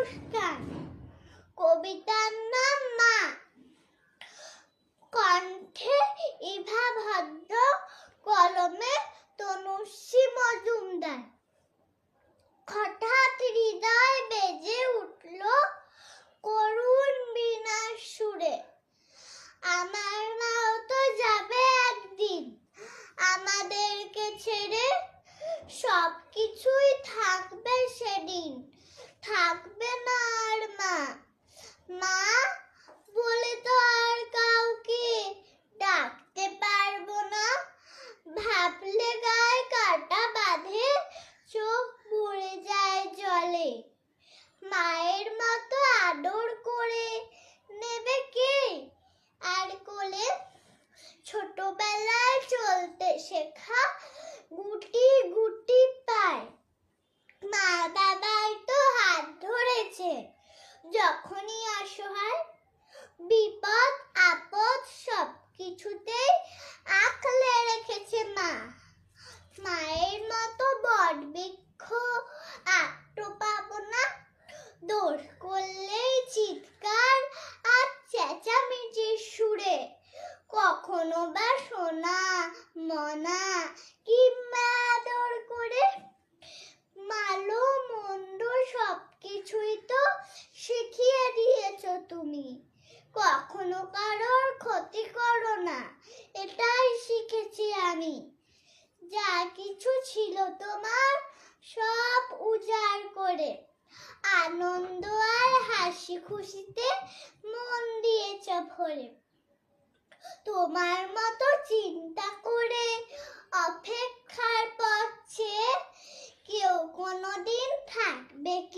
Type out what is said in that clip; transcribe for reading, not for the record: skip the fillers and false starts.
মুস্কান। কবিতার নাম মা। কণ্ঠে ইভা ভদ্র, কলমে তনুশ্রী মজুমদার। হঠাৎ হৃদয় বেজে উঠল করুণ বীণার সুরে। আমার মাও তো যাবে একদিন আমাদেরকে ছেড়ে, সবকিছুই থাকবে সেদিন, থাকবে না আর মা। মা বলে তো আর কাউকে ডাকতে পারবো না, ভাবলে গায়ে কাঁটা বাঁধে, চোখ পড়ে যায় জলে। মায়ের মতো আদর করে নেবে কে আর কোলে? ছোটবেলায় চলতে শেখা গুটি গুটি পায়, মা বাবাই তো হাত ধরেছে যখনই অসহায়। বিপদ আপদ সব কিছুতেই আঁকলে রেখেছে মা। মায়ের মতো বট বৃক্ষ আঁকতে পাবো না, দোষ করলেই চিৎকার আর চেঁচামেচির সুরে। কখনো বা সোনা মনা কিংবা আদর করে। ভালো মন্দ সবকিছুই তো শিখিয়ে দিয়েছো তুমি, কখনো কারোর ক্ষতি করো না, এটাই শিখেছি আমি। যা কিছু ছিল তোমার সব উজাড় করে, আনন্দ আর হাসি খুশিতে মন দিয়েছ ভরে। তোমার মতো চিন্তা করে অপেক্ষার পথে কেউ কোনোদিন থাকবে কি?